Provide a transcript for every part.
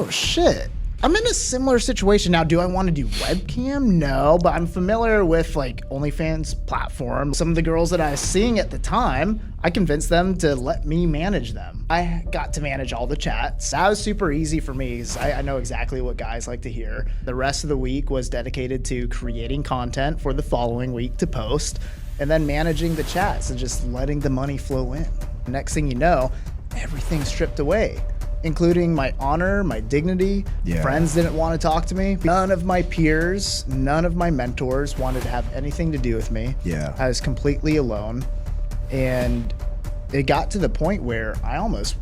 Oh, shit. I'm in a similar situation now. Do I want to do webcam? No, but I'm familiar with like OnlyFans platform. Some of the girls that I was seeing at the time, I convinced them to let me manage them. I got to manage all the chats. That was super easy for me because I know exactly what guys like to hear. The rest of the week was dedicated to creating content for the following week to post and then managing the chats and just letting the money flow in. Next thing you know, everything's stripped away, including my honor, my dignity. Friends didn't want to talk to me. None of my peers, none of my mentors wanted to have anything to do with me. I was completely alone. And it got to the point where I almost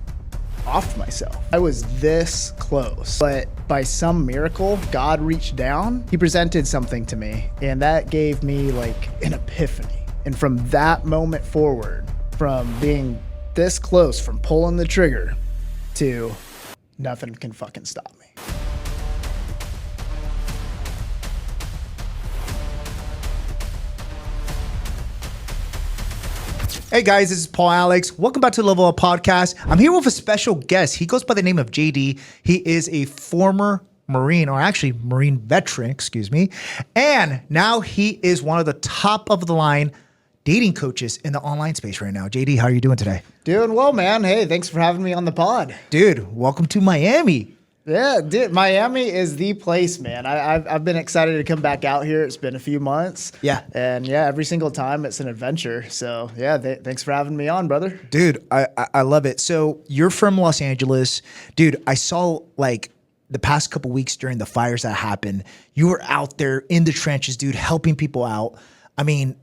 offed myself. I was this close, but by some miracle, God reached down. He presented something to me, and that gave me like an epiphany. And from that moment forward, from being this close, from pulling the trigger, to nothing can fucking stop me. Hey guys, this is Paul Alex. Welcome back to the Level Up Podcast. I'm here with a special guest. He goes by the name of JD. He is a former Marine, or actually Marine veteran, excuse me. And now he is one of the top of the line dating coaches in the online space right now. JD, how are you doing today? Doing well, man. Hey, thanks for having me on the pod. Dude, welcome to Miami. Yeah, dude, Miami is the place, man. I've been excited to come back out here. It's been a few months. And every single time it's an adventure. So thanks for having me on, brother. Dude, I love it. So you're from Los Angeles. Dude, I saw like the past couple weeks during the fires that happened, you were out there in the trenches, dude, helping people out. I mean,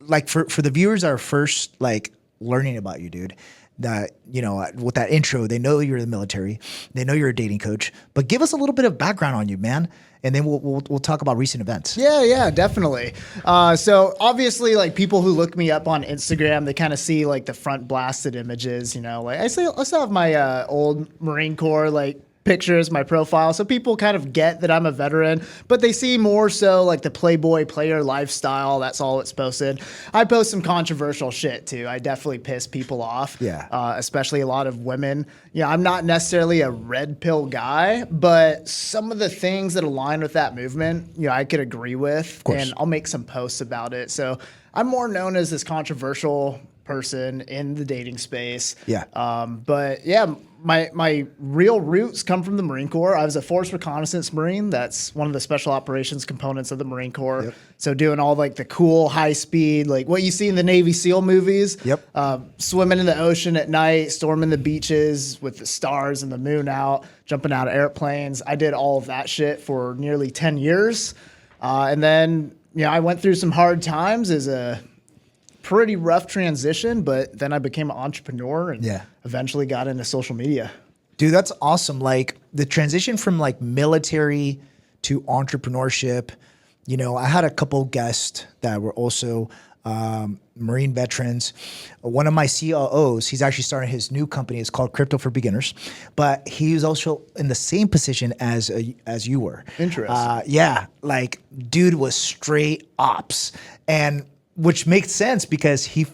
like for the viewers that are first like learning about you, dude, that, you know, with that intro, they know you're the military, they know you're a dating coach, but give us a little bit of background on you, man. And then we'll talk about recent events. Yeah, definitely. So obviously, like people who look me up on Instagram, they kind of see like the front blasted images, you know, like I still have my old Marine Corps like pictures, my profile, so people kind of get that I'm a veteran, but they see more so like the Playboy player lifestyle. That's all it's posted. I post some controversial shit too. I definitely piss people off, especially a lot of women. Yeah, I'm not necessarily a red pill guy, but some of the things that align with that movement, you know, I could agree with, and I'll make some posts about it. So I'm more known as this controversial person in the dating space. But yeah, my real roots come from the Marine Corps. I was a force reconnaissance Marine. That's one of the special operations components of the Marine Corps. So doing all like the cool high speed, like what you see in the Navy SEAL movies. Swimming in the ocean at night, storming the beaches with the stars and the moon out, jumping out of airplanes. I did all of that shit for nearly 10 years. And then, you know, I went through some hard times as a pretty rough transition, but then I became an entrepreneur and eventually got into social media. Dude, that's awesome. Like the transition from like military to entrepreneurship, you know, I had a couple guests that were also Marine veterans. One of my COOs, he's actually starting his new company. It's called Crypto for Beginners, but he was also in the same position as you were. Interesting. Like dude was straight ops, and which makes sense because he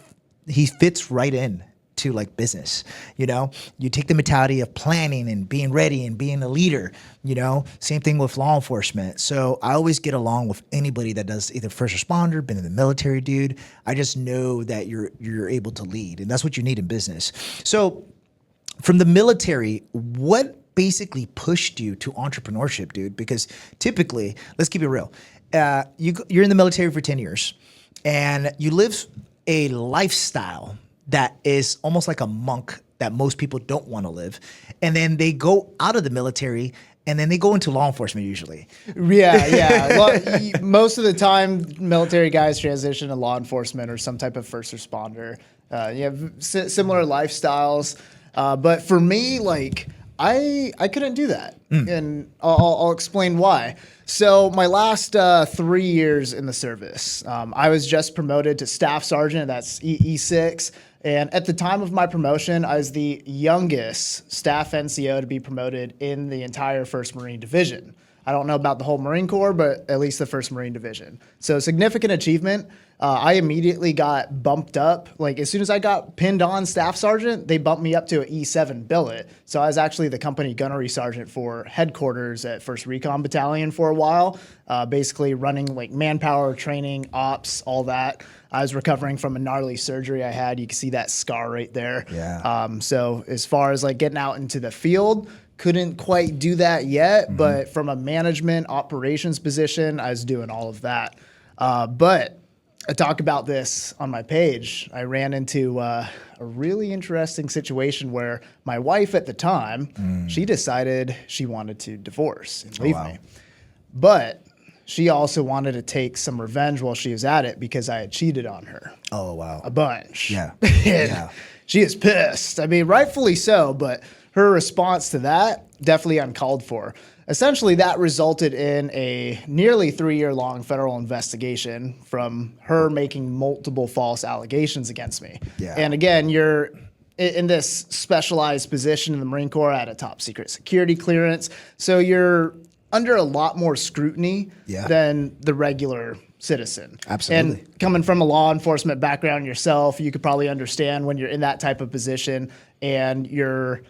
fits right in to like business. You know, you take the mentality of planning and being ready and being a leader, you know, same thing with law enforcement. So I always get along with anybody that does either first responder, been in the military, dude. I just know that you're able to lead, and that's what you need in business. So from the military, what basically pushed you to entrepreneurship, dude? Because typically, let's keep it real. You're in the military for 10 years. And you live a lifestyle that is almost like a monk that most people don't want to live. And then they go out of the military and then they go into law enforcement usually. Well, most of the time, military guys transition to law enforcement or some type of first responder. You have similar lifestyles. But for me, like, I couldn't do that. And I'll explain why. So my last 3 years in the service, I was just promoted to staff sergeant. That's E6. And at the time of my promotion, I was the youngest staff NCO to be promoted in the entire 1st Marine Division. I don't know about the whole Marine Corps, but at least the 1st Marine Division. So significant achievement. I immediately got bumped up. Like as soon as I got pinned on staff sergeant, they bumped me up to an E7 billet. So I was actually the company gunnery sergeant for headquarters at 1st Recon Battalion for a while, basically running like manpower, training, ops, all that. I was recovering from a gnarly surgery I had. You can see that scar right there. Yeah. So as far as like getting out into the field, couldn't quite do that yet, but from a management operations position, I was doing all of that. But I talk about this on my page. I ran into a really interesting situation where my wife at the time, she decided she wanted to divorce and leave me. But she also wanted to take some revenge while she was at it because I had cheated on her. Oh, wow. A bunch. Yeah. And she is pissed. I mean, rightfully so, but her response to that, definitely uncalled for. Essentially, that resulted in a nearly 3-year-long federal investigation from her making multiple false allegations against me. Yeah. And again, you're in this specialized position in the Marine Corps at a top secret security clearance. So you're under a lot more scrutiny than the regular citizen. Absolutely. And coming from a law enforcement background yourself, you could probably understand when you're in that type of position and you're,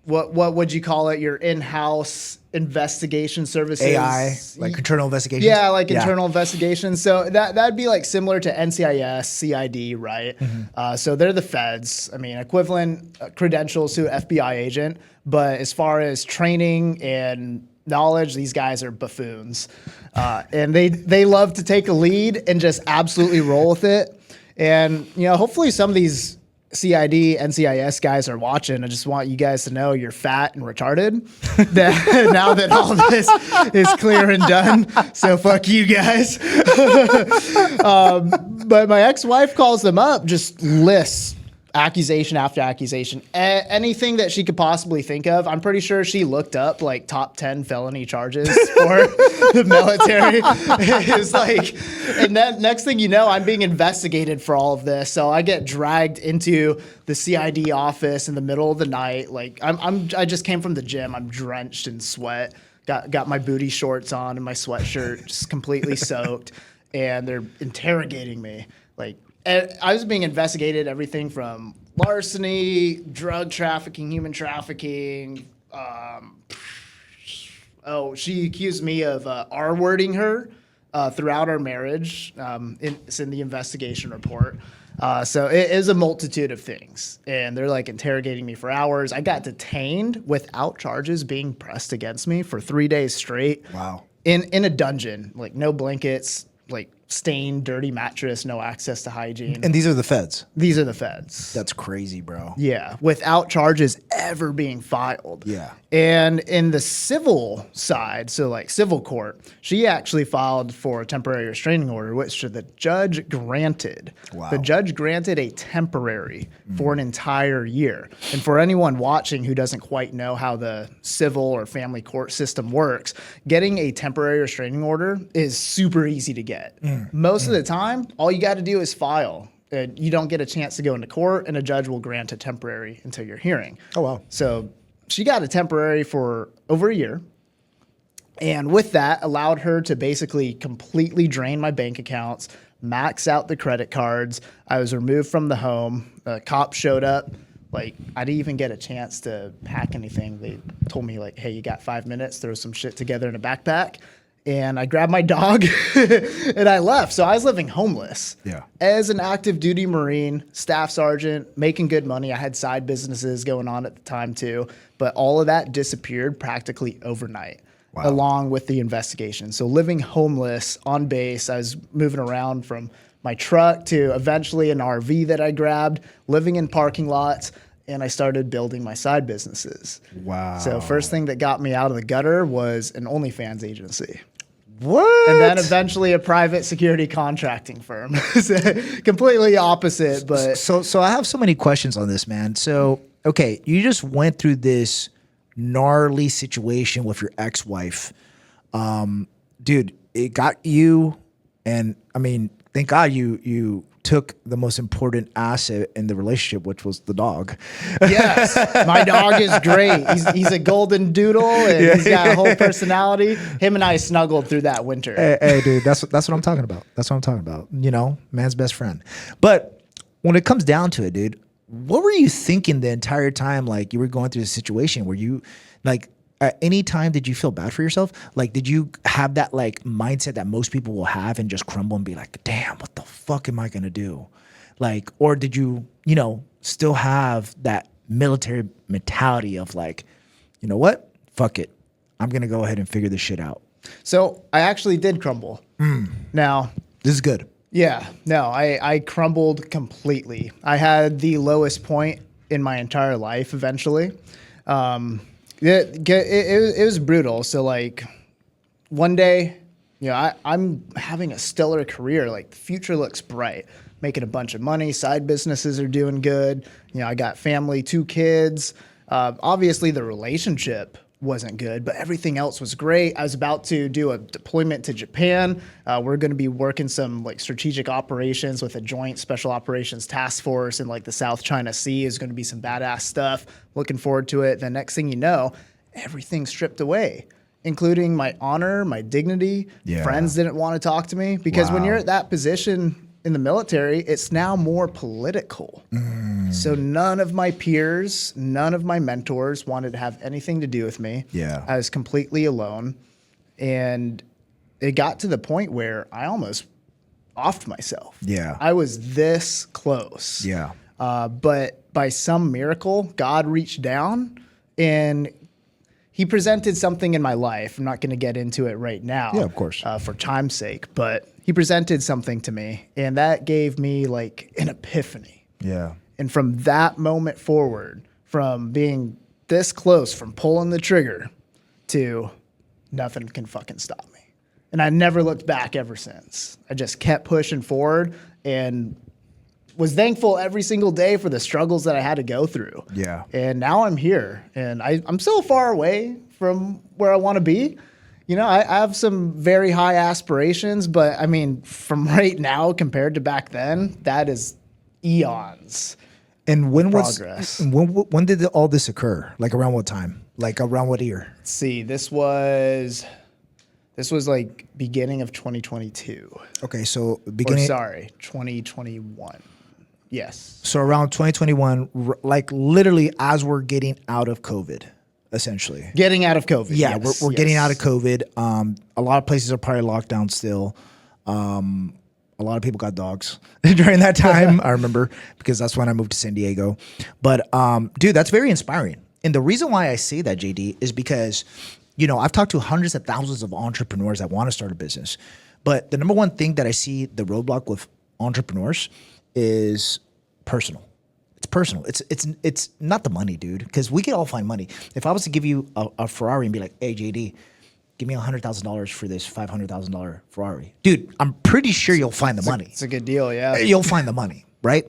what would you call it? Your in-house investigation services. AI, like internal investigations? Yeah, like internal investigations. So that'd be like similar to NCIS, CID, right? So they're the feds. I mean, equivalent credentials to an FBI agent. But as far as training and knowledge, these guys are buffoons. And they love to take a lead and just absolutely roll with it. And, you know, hopefully some of these CID, NCIS guys are watching. I just want you guys to know you're fat and retarded. That now that all this is clear and done, so fuck you guys. But my ex-wife calls them up, just lists accusation after accusation, anything that she could possibly think of. I'm pretty sure she looked up like top 10 felony charges for the military. It's like, and then next thing you know, I'm being investigated for all of this. So I get dragged into the CID office in the middle of the night. Like I just came from the gym. I'm drenched in sweat. Got my booty shorts on and my sweatshirt just completely soaked, and they're interrogating me like. I was being investigated, everything from larceny, drug trafficking, human trafficking. She accused me of R-wording her throughout our marriage. It's in the investigation report. So it is a multitude of things. And they're like interrogating me for hours. I got detained without charges being pressed against me for 3 days straight. Wow. In a dungeon, like no blankets, like stained, dirty mattress, no access to hygiene. And these are the feds? These are the feds. That's crazy, bro. Yeah, without charges ever being filed. Yeah. And in the civil side, so like civil court, she actually filed for a temporary restraining order, which the judge granted. Wow. The judge granted a temporary for an entire year. And for anyone watching who doesn't quite know how the civil or family court system works, getting a temporary restraining order is super easy to get. Most of the time, all you got to do is file. You don't get a chance to go into court, and a judge will grant a temporary until your hearing. Oh, wow. So she got a temporary for over a year. And with that, allowed her to basically completely drain my bank accounts, max out the credit cards. I was removed from the home. A cop showed up. Like, I didn't even get a chance to pack anything. They told me, like, hey, you got 5 minutes, throw some shit together in a backpack. And I grabbed my dog and I left. So I was living homeless. Yeah. As an active duty Marine, staff sergeant, making good money. I had side businesses going on at the time too. But all of that disappeared practically overnight. Wow. Along with the investigation. So living homeless on base, I was moving around from my truck to eventually an RV that I grabbed, living in parking lots. And I started building my side businesses. Wow. So first thing that got me out of the gutter was an OnlyFans agency. What? And then eventually a private security contracting firm. Completely opposite, but So I have so many questions on this, man. So, okay, you just went through this gnarly situation with your ex-wife. Dude, it got you, and I mean, thank God you took the most important asset in the relationship, which was the dog. Yes, my dog is great. He's a golden doodle, and he's got a whole personality. Him and I snuggled through that winter. Hey, dude, that's what I'm talking about. That's what I'm talking about. You know, man's best friend. But when it comes down to it, dude, what were you thinking the entire time? Like you were going through a situation where you, like, at any time did you feel bad for yourself? Like, did you have that like mindset that most people will have and just crumble and be like, damn, what the fuck am I gonna do? Like, or did you, you know, still have that military mentality of like, you know what? Fuck it. I'm gonna go ahead and figure this shit out. So I actually did crumble. Now, This is good. yeah, no, I crumbled completely. I had the lowest point in my entire life eventually. It was brutal. So like one day, you know, I'm having a stellar career. Like the future looks bright, making a bunch of money. Side businesses are doing good. You know, I got family, 2 kids. Obviously the relationship wasn't good, but everything else was great. I was about to do a deployment to Japan. We're going to be working some like strategic operations with a joint special operations task force in like the South China Sea. Is going to be some badass stuff. Looking forward to it. The next thing you know, everything's stripped away, including my honor, my dignity. Yeah. Friends didn't want to talk to me because when you're at that position in the military, it's now more political. So none of my peers, none of my mentors wanted to have anything to do with me. Yeah. I was completely alone. And it got to the point where I almost offed myself. Yeah. I was this close. Yeah. But by some miracle, God reached down and he presented something in my life. I'm not going to get into it right now. Yeah, of course. For time's sake. But he presented something to me, and that gave me like an epiphany. Yeah. And from that moment forward, from being this close, from pulling the trigger to nothing can fucking stop me. And I never looked back ever since. I just kept pushing forward and was thankful every single day for the struggles that I had to go through. Yeah. And now I'm here, and I'm still far away from where I want to be. You know, I have some very high aspirations, but I mean, from right now compared to back then, that is eons. And when Progress. when did all this occur? Like around what time? Like around what year? Let's see, this was like beginning of 2022. Okay, so Or beginning. sorry, 2021. Yes. So around 2021, like literally as we're getting out of COVID, essentially. Getting out of COVID. Yeah, yes, we're getting yes. out of COVID. A lot of places are probably locked down still. A lot of people got dogs during that time. I remember because that's when I moved to San Diego. But dude, that's very inspiring. And the reason why I say that, JD, is because, you know, I've talked to hundreds of thousands of entrepreneurs that want to start a business. But the number one thing that I see the roadblock with entrepreneurs is personal. It's personal. It's not the money, dude, because we can all find money. If I was to give you a Ferrari and be like, hey, JD, give me $100,000 for this $500,000 Ferrari. Dude, I'm pretty sure you'll find the money. It's a good deal, yeah. You'll find the money, right?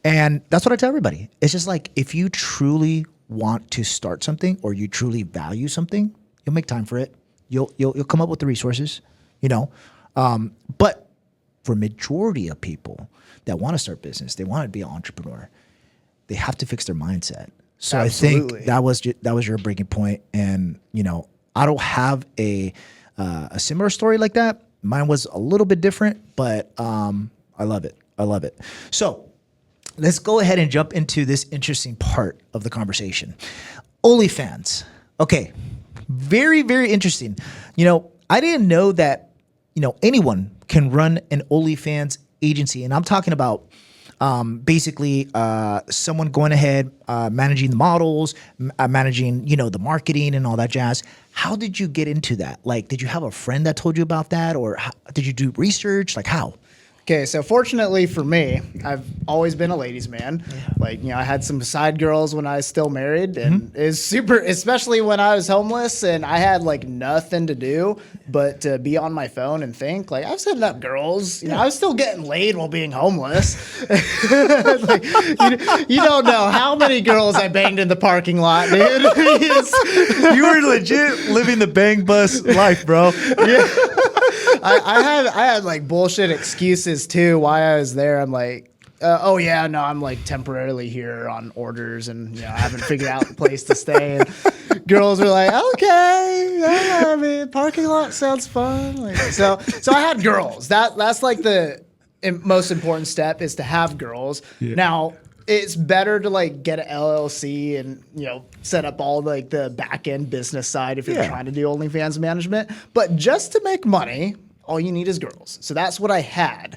And that's what I tell everybody. It's just like if you truly want to start something or you truly value something, you'll make time for it. You'll come up with the resources, you know. But for majority of people that want to start business, they want to be an entrepreneur, they have to fix their mindset. So Absolutely. I think that was your breaking point. And, you know, I don't have a similar story like that. Mine was a little bit different, but I love it. I love it. So let's go ahead and jump into this interesting part of the conversation. OnlyFans. Okay. Very, very interesting. You know, I didn't know that, you know, anyone can run an OnlyFans agency. And I'm talking about basically someone going ahead, managing the models, managing, you know, the marketing and all that jazz. How did you get into that? Like, did you have a friend that told you about that, or did you do research? Like, how? Okay, so fortunately for me, I've always been a ladies' man. Like, you know, I had some side girls when I was still married, and it's super, especially when I was homeless and I had like nothing to do but to be on my phone and think. Like, I was hitting up girls. You know, I was still getting laid while being homeless. Like, you don't know how many girls I banged in the parking lot, dude. You were legit living the bang bus life, bro. Yeah. I had like bullshit excuses too why I was there. I'm like, oh yeah, no, I'm like temporarily here on orders, and I haven't figured out the place to stay. And girls were like, okay, yeah, I mean, parking lot sounds fun. Like, so I had girls. That's like the most important step is to have girls. Yeah. Now, it's better to like get an LLC and set up all like the back end business side if you're trying to do OnlyFans management. But just to make money, all you need is girls. So that's what I had.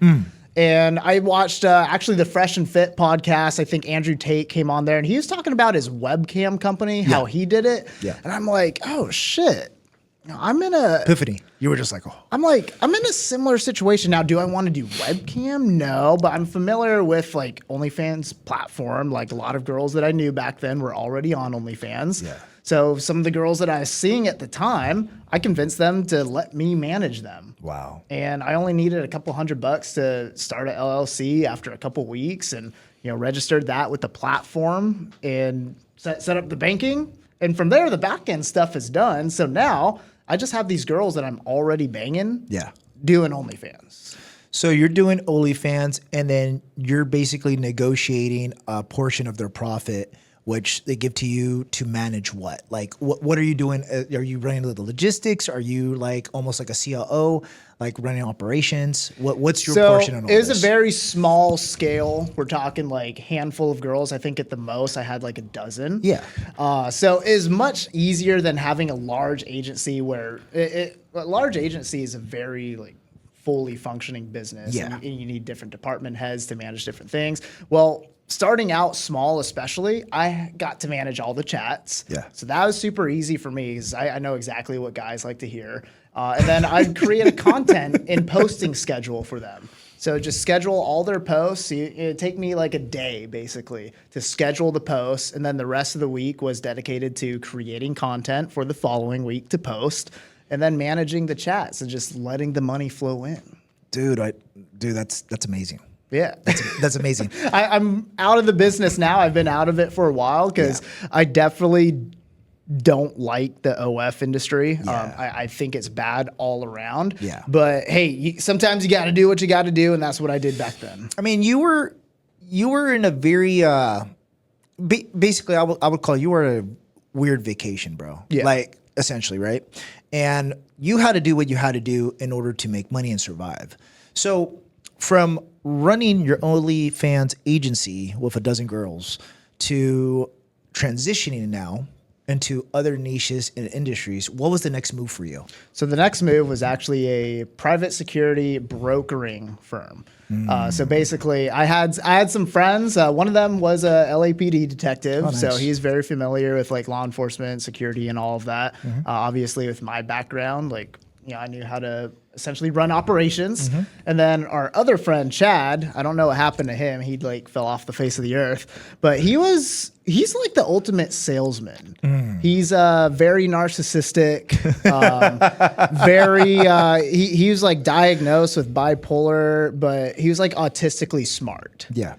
And I watched actually the Fresh and Fit podcast. I think Andrew Tate came on there and he was talking about his webcam company, how he did it. Yeah. And I'm like, oh shit. I'm in a epiphany. You were just like, oh. I'm in a similar situation now. Do I want to do webcam? No, but I'm familiar with like OnlyFans platform. Like a lot of girls that I knew back then were already on OnlyFans. Yeah. So some of the girls that I was seeing at the time, I convinced them to let me manage them. Wow. And I only needed a couple $100 to start an LLC after a couple weeks, and registered that with the platform and set up the banking. And from there, the back end stuff is done. So now I just have these girls that I'm already banging. Yeah. Doing OnlyFans. So you're doing OnlyFans, and then you're basically negotiating a portion of their profit, which they give to you to manage what? Like, what are you doing? Are you running the logistics? Are you like almost like a COO, like running operations? What's your portion on all this? It was a very small scale. We're talking like handful of girls. I think at the most I had like a dozen. Yeah. So it is much easier than having a large agency where a large agency is a very like fully functioning business. Yeah. And you need different department heads to manage different things. Well, starting out small, especially, I got to manage all the chats. Yeah. So that was super easy for me because I know exactly what guys like to hear. And then I'd create a content and posting schedule for them. So just schedule all their posts. It'd take me like a day, basically, to schedule the posts. And then the rest of the week was dedicated to creating content for the following week to post. And then managing the chats and just letting the money flow in. Dude, that's amazing. Yeah. That's amazing. I'm out of the business now. I've been out of it for a while because I definitely don't like the OF industry. Yeah. I think it's bad all around. Yeah. But hey, sometimes you got to do what you got to do, and that's what I did back then. I mean, you were in a very basically I would call you were a weird vacation, bro. Yeah. Like essentially, right? And you had to do what you had to do in order to make money and survive. So from running your OnlyFans agency with a dozen girls to transitioning now into other niches and industries, what was the next move for you? So the next move was actually a private security brokering firm. So basically, I had some friends. One of them was a LAPD detective, nice. So he's very familiar with like law enforcement, security, and all of that. Obviously, with my background, like I knew how to essentially run operations. And then our other friend, Chad, I don't know what happened to him. He like fell off the face of the earth, but he's like the ultimate salesman. He's very narcissistic, he was like diagnosed with bipolar, but he was like autistically smart. Yeah.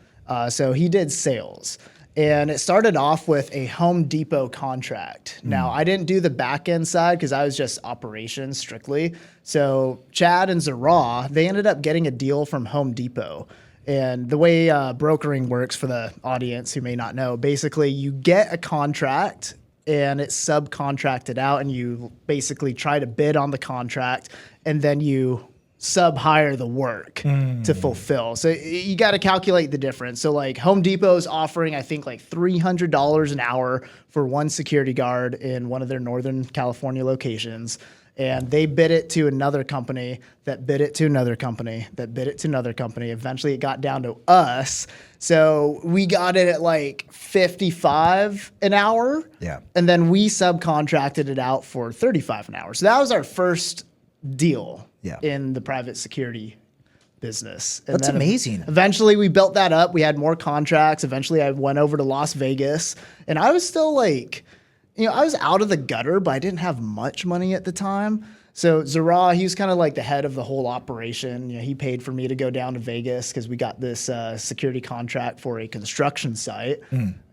So he did sales. And it started off with a Home Depot contract. Now, I didn't do the back end side because I was just operations strictly. So Chad and Zara, they ended up getting a deal from Home Depot. And the way brokering works for the audience who may not know, basically you get a contract and it's subcontracted out and you basically try to bid on the contract and then you sub-hire the work to fulfill. So you got to calculate the difference. So like Home Depot is offering, I think like $300 an hour for one security guard in one of their Northern California locations. And they bid it to another company that bid it to another company that bid it to another company. Eventually it got down to us. So we got it at like $55 an hour. Yeah. And then we subcontracted it out for $35 an hour. So that was our first deal in the private security business. And that's amazing. Eventually we built that up. We had more contracts. Eventually I went over to Las Vegas and I was still like, I was out of the gutter, but I didn't have much money at the time. So Zara, he was kind of like the head of the whole operation. He paid for me to go down to Vegas because we got this security contract for a construction site.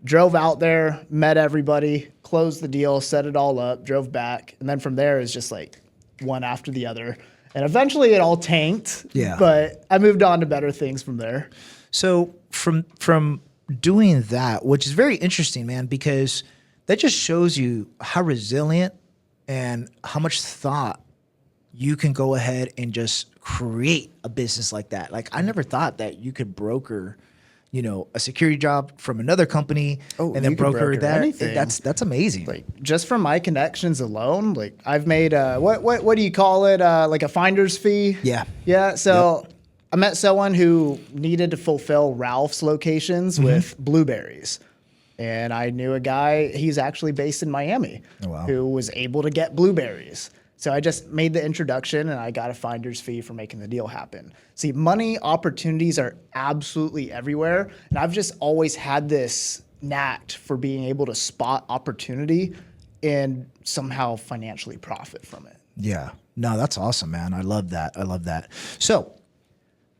Drove out there, met everybody, closed the deal, set it all up, drove back. And then from there, it's just like one after the other. And eventually it all tanked. Yeah. But I moved on to better things from there. So from doing that, which is very interesting, man, because that just shows you how resilient and how much thought you can go ahead and just create a business like that. Like I never thought that you could broker, you know, a security job from another company and then you could broker that. anything. That's amazing. Like just from my connections alone, like I've made what do you call it? Like a finder's fee? Yeah. Yeah. So I met someone who needed to fulfill Ralph's locations with blueberries. And I knew a guy, he's actually based in Miami, who was able to get blueberries. So I just made the introduction and I got a finder's fee for making the deal happen. See, money opportunities are absolutely everywhere. And I've just always had this knack for being able to spot opportunity and somehow financially profit from it. Yeah. No, that's awesome, man. I love that. I love that. So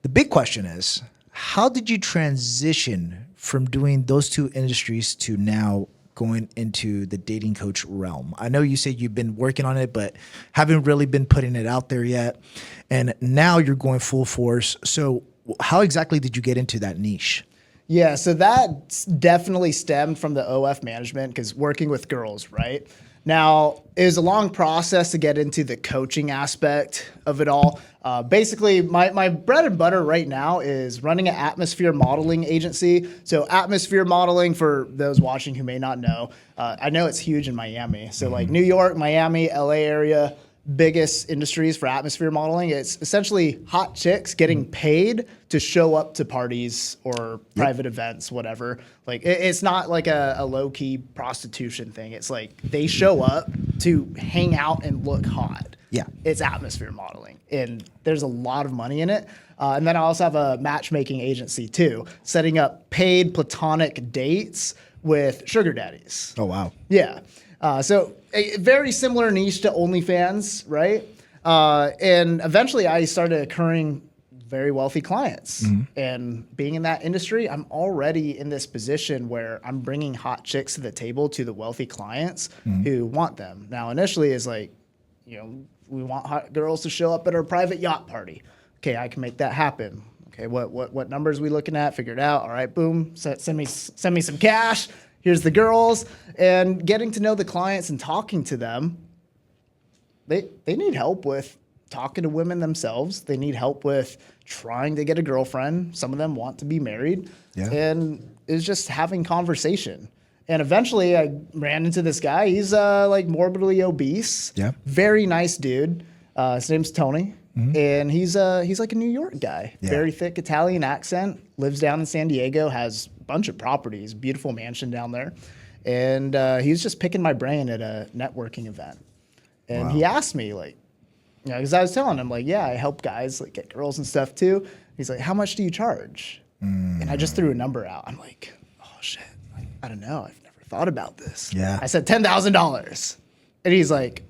the big question is, how did you transition from doing those two industries to now going into the dating coach realm? I know you said you've been working on it, but haven't really been putting it out there yet. And now you're going full force. So how exactly did you get into that niche? Yeah, so that definitely stemmed from the OF management because working with girls, right? Now, it was a long process to get into the coaching aspect of it all. Basically, my bread and butter right now is running an atmosphere modeling agency. So atmosphere modeling, for those watching who may not know, I know it's huge in Miami. So like New York, Miami, LA area, biggest industries for atmosphere modeling. It's essentially hot chicks getting paid to show up to parties or private events, whatever. Like it's not like a low key prostitution thing. It's like they show up to hang out and look hot. Yeah. It's atmosphere modeling and there's a lot of money in it. And then I also have a matchmaking agency too, setting up paid platonic dates with sugar daddies. Oh, wow. Yeah. So a very similar niche to OnlyFans, right? And eventually I started accruing very wealthy clients. And being in that industry, I'm already in this position where I'm bringing hot chicks to the table to the wealthy clients who want them. Now, initially is like, you know, we want hot girls to show up at our private yacht party. Okay, I can make that happen. Okay, what numbers are we looking at? Figure it out. All right, boom. Send me some cash. Here's the girls. And getting to know the clients and talking to them, they need help with talking to women themselves. They need help with trying to get a girlfriend. Some of them want to be married. Yeah. And it's just having conversation. And eventually I ran into this guy. He's like morbidly obese. Yeah. Very nice dude. His name's Tony. And he's like a New York guy. Yeah. Very thick Italian accent. Lives down in San Diego. Has a bunch of properties. Beautiful mansion down there. And he was just picking my brain at a networking event. And he asked me, like, you know, because I was telling him, like, yeah, I help guys like get girls and stuff too. He's like, how much do you charge? And I just threw a number out. I'm like, oh shit, like, I don't know. I've never thought about this. Yeah. I said $10,000. And he's like,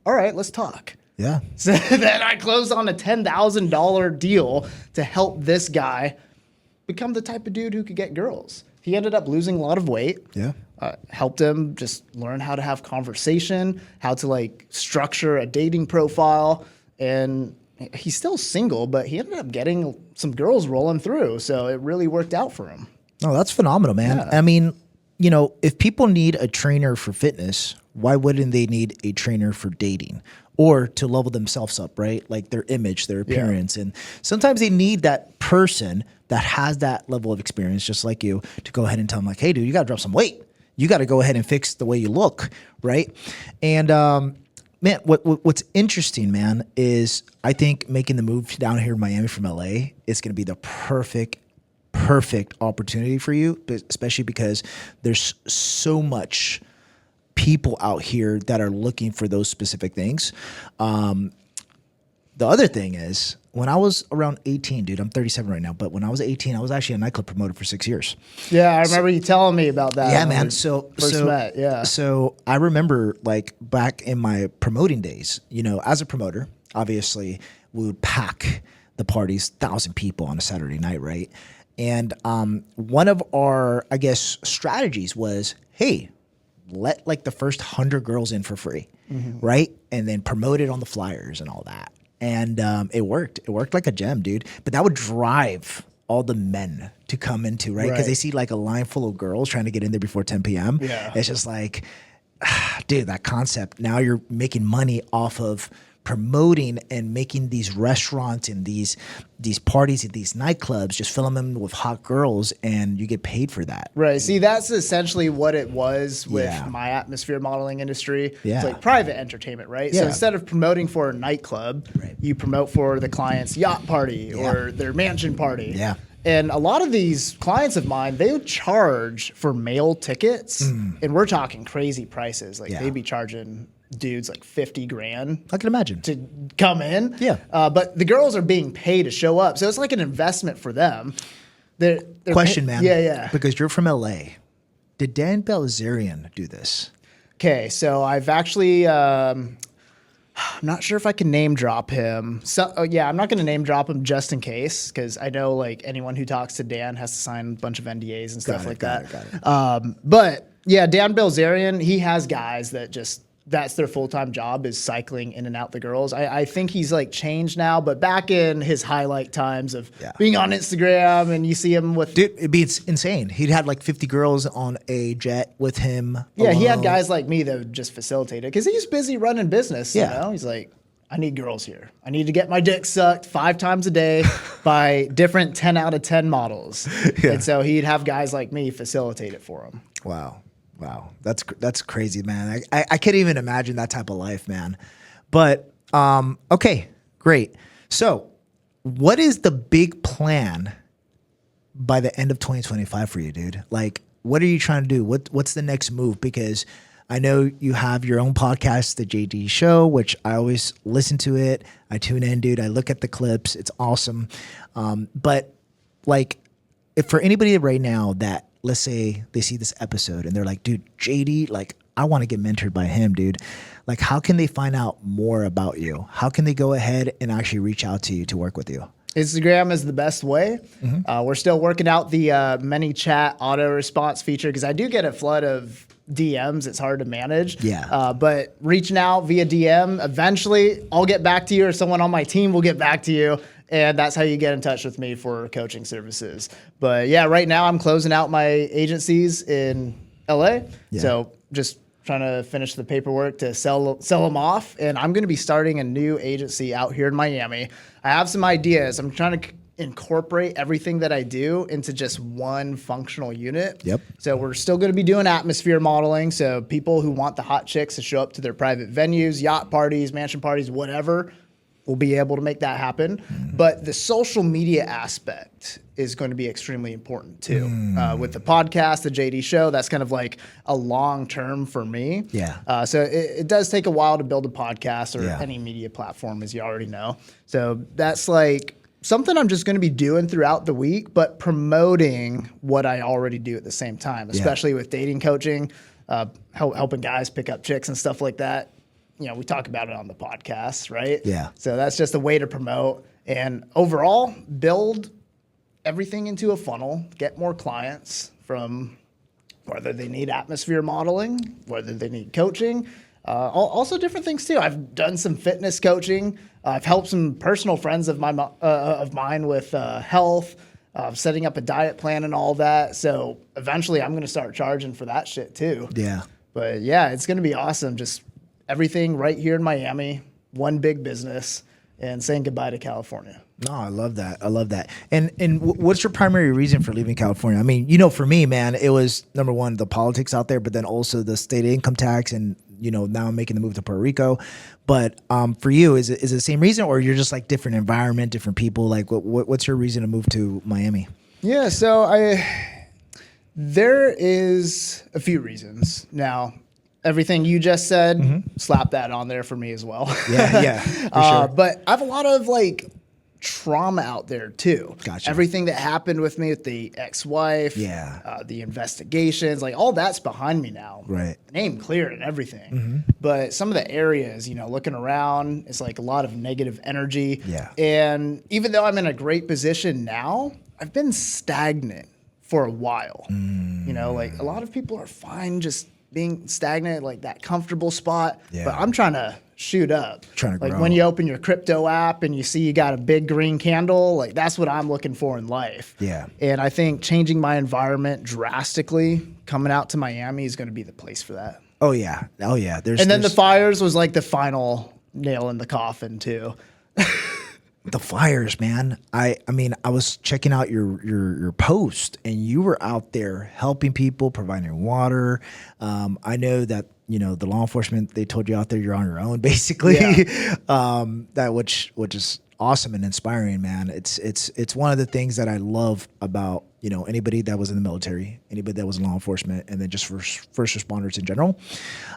all right, let's talk. Yeah. So then I closed on a $10,000 deal to help this guy become the type of dude who could get girls. He ended up losing a lot of weight. Yeah. Helped him just learn how to have conversation, how to like structure a dating profile. And he's still single, but he ended up getting some girls rolling through. So it really worked out for him. Oh, that's phenomenal, man. Yeah. I mean, you know, if people need a trainer for fitness, why wouldn't they need a trainer for dating or to level themselves up, right? Like their image, their appearance. And sometimes they need that person that has that level of experience, just like you, to go ahead and tell them like, hey, dude, you got to drop some weight. You got to go ahead and fix the way you look, right? And man, what's interesting, man, is I think making the move down here in Miami from LA is going to be the perfect opportunity for you, especially because there's so much people out here that are looking for those specific things. The other thing is, when I was around 18, dude, I'm 37 right now, but when I was 18, I was actually a nightclub promoter for 6 years. Yeah, I remember you telling me about that. Yeah, when man. we So first met. Yeah. So I remember like back in my promoting days, you know, as a promoter, obviously we would pack the parties, 1,000 people on a Saturday night, right? And one of our, I guess, strategies was, hey, let like the first 100 girls in for free, right? And then promote it on the flyers and all that. And it worked. It worked like a gem, dude. But that would drive all the men to come into, right? Because Right. they see like a line full of girls trying to get in there before 10 p.m. Yeah. It's just like, dude, that concept. Now you're making money off of promoting and making these restaurants and these parties at these nightclubs, just filling them with hot girls, and you get paid for that. Right. See, that's essentially what it was with Yeah. my atmosphere modeling industry. Yeah. It's like private entertainment, right? Yeah. So instead of promoting for a nightclub, Right. you promote for the client's yacht party Yeah. or their mansion party. Yeah. And a lot of these clients of mine, they would charge for male tickets, and we're talking crazy prices. Like Yeah. they'd be charging dudes like 50 grand I can imagine. to come in. Yeah. But the girls are being paid to show up. So it's like an investment for them. They're Question, man. Yeah, yeah. Because you're from LA. Did Dan Bilzerian do this? Okay, so I've actually, I'm not sure if I can name drop him. So, yeah, I'm not going to name drop him just in case, because I know like anyone who talks to Dan has to sign a bunch of NDAs and stuff like that. Got it. But yeah, Dan Bilzerian, he has guys that just, that's their full-time job is cycling in and out the girls. I think he's like changed now, but back in his highlight times of Yeah. being on Instagram and you see him with, Dude, it'd be insane. He'd had like 50 girls on a jet with him. yeah, he had alone. guys like me that would just facilitate it because he's busy running business. Yeah. You know, he's like, I need girls here. I need to get my dick sucked 5 times a day by different 10 out of 10 models. Yeah. And so he'd have guys like me facilitate it for him. Wow, that's crazy, man. I can't even imagine that type of life, man. But okay, great. So, what is the big plan by the end of 2025 for you, dude? Like, what are you trying to do? What's the next move? Because I know you have your own podcast, the JD Show, which I always listen to it. I tune in, dude. I look at the clips. It's awesome. But like, if for anybody right now that, let's say they see this episode and they're like, dude, JD, like, I want to get mentored by him, dude. Like, how can they find out more about you? How can they go ahead and actually reach out to you to work with you? Instagram is the best way. We're still working out the ManyChat auto response feature because I do get a flood of DMs. It's hard to manage. Yeah. But reaching out via DM, eventually I'll get back to you or someone on my team will get back to you. And that's how you get in touch with me for coaching services. But yeah, right now I'm closing out my agencies in LA. Yeah. So just trying to finish the paperwork to sell them off. And I'm going to be starting a new agency out here in Miami. I have some ideas. I'm trying to incorporate everything that I do into just one functional unit. Yep. So we're still going to be doing atmosphere modeling. So people who want the hot chicks to show up to their private venues, yacht parties, mansion parties, whatever, we'll be able to make that happen. But the social media aspect is going to be extremely important too. With the podcast, the JD Show, that's kind of like a long term for me. Yeah. So it does take a while to build a podcast or Yeah. any media platform, as you already know. So that's like something I'm just going to be doing throughout the week, but promoting what I already do at the same time, especially with dating coaching, helping guys pick up chicks and stuff like that. You know, we talk about it on the podcast, right? Yeah. So that's just a way to promote and overall build everything into a funnel, get more clients from whether they need atmosphere modeling, whether they need coaching, also different things too. I've done some fitness coaching. I've helped some personal friends of mine with health, setting up a diet plan and all that. So eventually I'm going to start charging for that shit too. Yeah. But yeah, it's going to be awesome. Just everything right here in Miami, one big business, and saying goodbye to California. No, I love that. I love that. And what's your primary reason for leaving California? I mean, you know, for me, man, it was number one, the politics out there, but then also the state income tax, and you know, now I'm making the move to Puerto Rico. But for you, is it the same reason, or you're just like different environment, different people? Like, what's your reason to move to Miami? Yeah, so there is a few reasons. Now, everything you just said, slap that on there for me as well. Yeah, for sure. But I have a lot of like trauma out there too. Gotcha. Everything that happened with me with the ex-wife, the investigations, like all that's behind me now. Right. Name clear and everything. But some of the areas, you know, looking around, it's like a lot of negative energy. Yeah. And even though I'm in a great position now, I've been stagnant for a while. You know, like a lot of people are fine just being stagnant, like that comfortable spot. Yeah. But I'm trying to shoot up. Trying to like grow. when you open your crypto app and you see you got a big green candle, like that's what I'm looking for in life. Yeah. And I think changing my environment drastically, coming out to Miami is going to be the place for that. Oh yeah. And then the fires was like the final nail in the coffin too. The fires, man. I mean, I was checking out your post, and you were out there helping people, providing water. I know that the law enforcement, they told you out there you're on your own, basically. Yeah. That which is awesome and inspiring, man. It's one of the things that I love about anybody that was in the military, anybody that was in law enforcement, and then just first responders in general.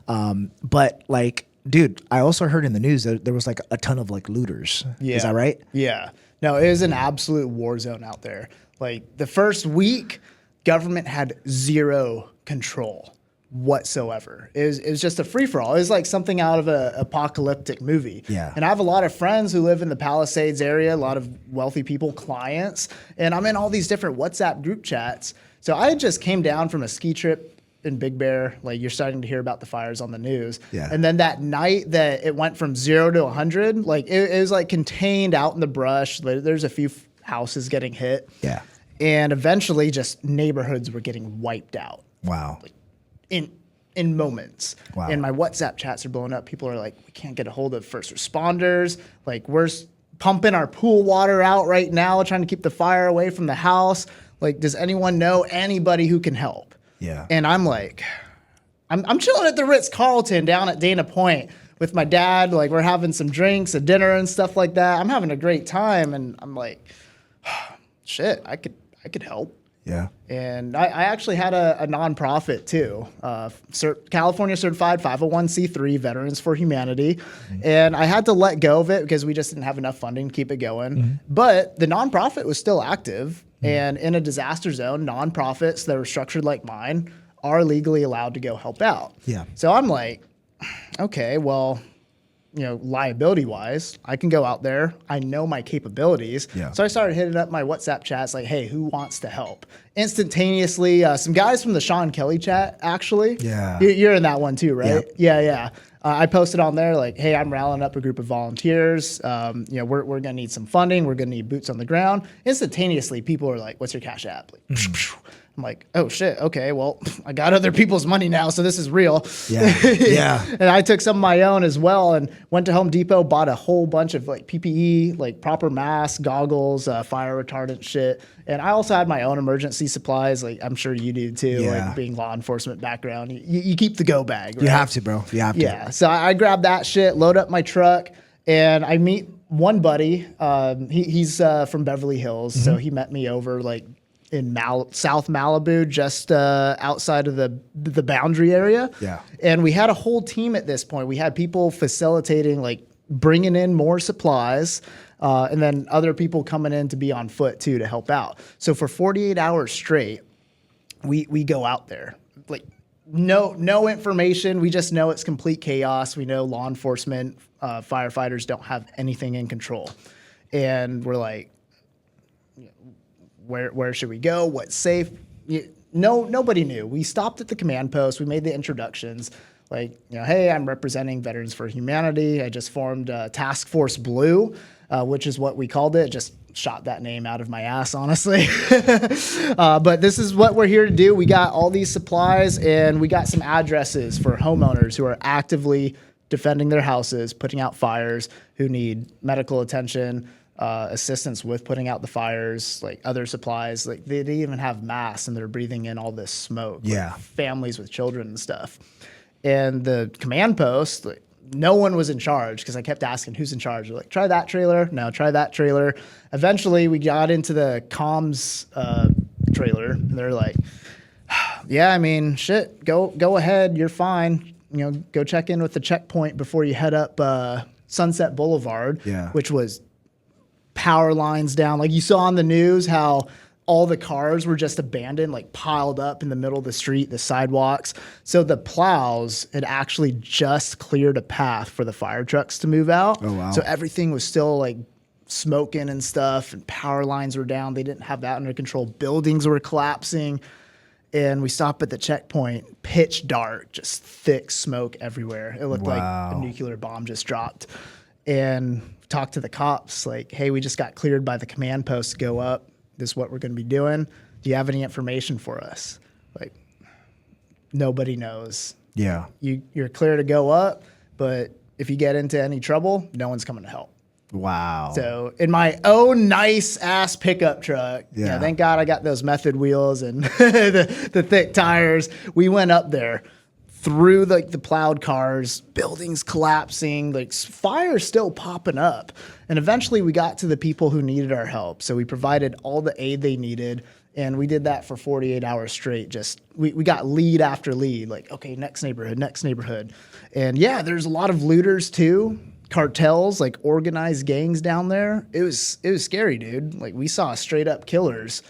But like, dude, I also heard in the news that there was like a ton of like looters. Yeah. Is that right? Yeah. No, it is an absolute war zone out there. Like the first week, government had zero control whatsoever. It was just a free for all. It was like something out of an apocalyptic movie. Yeah. And I have a lot of friends who live in the Palisades area, a lot of wealthy people, clients, and I'm in all these different WhatsApp group chats. So I just came down from a ski trip in Big Bear. Like you're starting to hear about the fires on the news. Yeah. And then that night that it went from 0 to 100, like it was like contained out in the brush. There's a few houses getting hit. Yeah. And eventually just neighborhoods were getting wiped out Wow. in moments. Wow. And my WhatsApp chats are blowing up. People are like, we can't get a hold of first responders. Like we're pumping our pool water out right now, trying to keep the fire away from the house. Like, does anyone know anybody who can help? Yeah. And I'm like, I'm chilling at the Ritz-Carlton down at Dana Point with my dad. Like we're having some drinks, a dinner and stuff like that. I'm having a great time. And I'm like, shit, I could help. Yeah. And I actually had a nonprofit too, California certified 501c3 Veterans for Humanity. Mm-hmm. And I had to let go of it because we just didn't have enough funding to keep it going. Mm-hmm. But the nonprofit was still active. Mm-hmm. And in a disaster zone, nonprofits that are structured like mine are legally allowed to go help out. Yeah. So I'm like, okay, well, liability wise, I can go out there. I know my capabilities. Yeah. So I started hitting up my WhatsApp chats like, hey, who wants to help? Instantaneously, some guys from the Sean Kelly chat, actually. Yeah. You're in that one too, right? Yeah. Yeah. I posted on there like, hey, I'm rallying up a group of volunteers. We're going to need some funding. We're going to need boots on the ground. Instantaneously, people are like, what's your Cash App? Like, I'm like, oh shit, okay, well, I got other people's money now, so this is real. Yeah, yeah. And I took some of my own as well and went to Home Depot, bought a whole bunch of like PPE, like proper masks, goggles, fire retardant shit. And I also had my own emergency supplies, like I'm sure you do too, Yeah. like being law enforcement background. You keep the go bag, right? You have to, bro. You have to. Yeah, so I grabbed that shit, load up my truck, and I meet one buddy. He's from Beverly Hills, so he met me over like in South Malibu, just outside of the boundary area. Yeah. And we had a whole team at this point. We had people facilitating, like bringing in more supplies, and then other people coming in to be on foot too to help out. So for 48 hours straight, we go out there. Like no information. We just know it's complete chaos. We know law enforcement, firefighters don't have anything in control. And we're like, where should we go? What's safe? Nobody knew. We stopped at the command post. We made the introductions. Like, hey, I'm representing Veterans for Humanity. I just formed Task Force Blue, which is what we called it. Just shot that name out of my ass, honestly. But this is what we're here to do. We got all these supplies, and we got some addresses for homeowners who are actively defending their houses, putting out fires, who need medical attention, assistance with putting out the fires, like other supplies. Like they even have masks and they're breathing in all this smoke. Yeah. Like families with children and stuff. And the command post, like, no one was in charge because I kept asking who's in charge. They're like, try that trailer. No, try that trailer. Eventually we got into the comms trailer. And they're like, yeah, I mean, shit, go ahead. You're fine. Go check in with the checkpoint before you head up Sunset Boulevard, Yeah. which was power lines down. Like you saw on the news how all the cars were just abandoned, like piled up in the middle of the street, the sidewalks. So the plows had actually just cleared a path for the fire trucks to move out. Oh, wow. So everything was still like smoking and stuff, and power lines were down. They didn't have that under control. Buildings were collapsing. And we stop at the checkpoint, pitch dark, just thick smoke everywhere. It looked like a nuclear bomb just dropped. And talked to the cops like, hey, we just got cleared by the command post to go up. This is what we're going to be doing. Do you have any information for us? Like, nobody knows. Yeah. You're clear to go up, but if you get into any trouble, no one's coming to help. Wow. So in my own nice ass pickup truck, Yeah. thank God I got those method wheels and the thick tires. We went up there through like the plowed cars, buildings collapsing, like fire still popping up. And eventually we got to the people who needed our help. So we provided all the aid they needed. And we did that for 48 hours straight. Just we got lead after lead, like, okay, next neighborhood, next neighborhood. And yeah, there's a lot of looters too. Cartels, like organized gangs down there. It was scary, dude. Like we saw straight up killers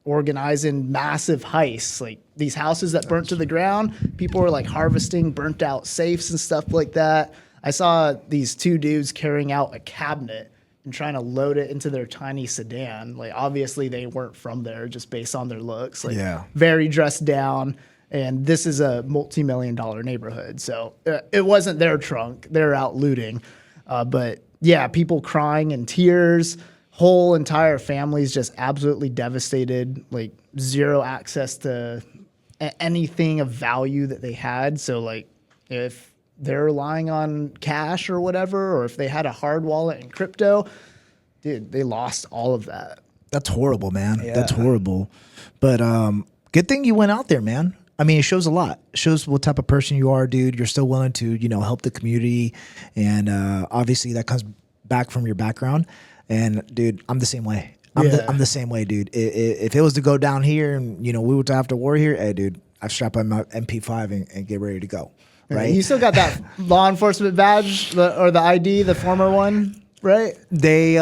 organizing massive heists. Like these houses that burnt to the ground, people were like harvesting burnt out safes and stuff like that. I saw these two dudes carrying out a cabinet and trying to load it into their tiny sedan. Like obviously they weren't from there just based on their looks. Like very dressed down. And this is a multi-million-dollar neighborhood. So it wasn't their trunk. They're out looting. But yeah, people crying in tears, whole entire families just absolutely devastated, like zero access to anything of value that they had. So like if they're relying on cash or whatever, or if they had a hard wallet and crypto, dude, they lost all of that. That's horrible, man. Yeah. That's horrible. But good thing you went out there, man. I mean, it shows a lot. It shows what type of person you are, dude. You're still willing to, help the community. And obviously that comes back from your background. And dude, I'm the same way. I'm the same way, dude. If it was to go down here and, we were to have to war here, hey, dude, I've strapped on my MP5 and get ready to go. Right? You still got that law enforcement badge or the ID, the former one, right? They,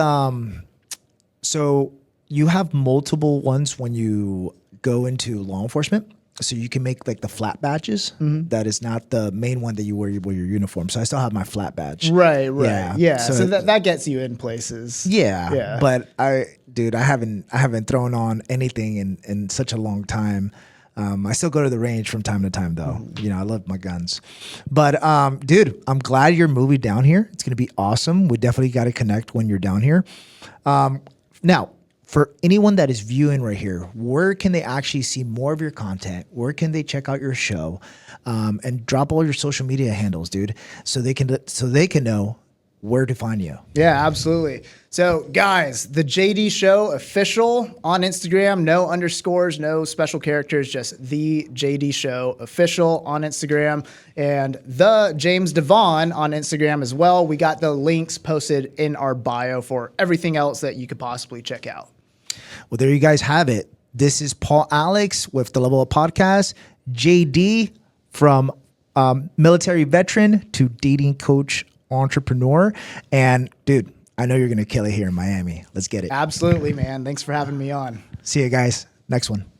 so you have multiple ones when you go into law enforcement. So you can make like the flat badges. That is not the main one that you wear your uniform. So I still have my flat badge. Right. Yeah. So, that gets you in places. Yeah. But I haven't thrown on anything in such a long time. I still go to the range from time to time though. I love my guns. But dude, I'm glad you're moving down here. It's gonna be awesome. We definitely got to connect when you're down here. Now, for anyone that is viewing right here, where can they actually see more of your content? Where can they check out your show? And drop all your social media handles, dude, so they can know where to find you. Yeah, absolutely. So guys, the JD Show official on Instagram, no underscores, no special characters, just the JD Show official on Instagram, and the James Devon on Instagram as well. We got the links posted in our bio for everything else that you could possibly check out. Well, there you guys have it. This is Paul Alex with the Level Up Podcast. JD, from military veteran to dating coach entrepreneur. And dude, I know you're going to kill it here in Miami. Let's get it. Absolutely, man. Thanks for having me on. See you guys. Next one.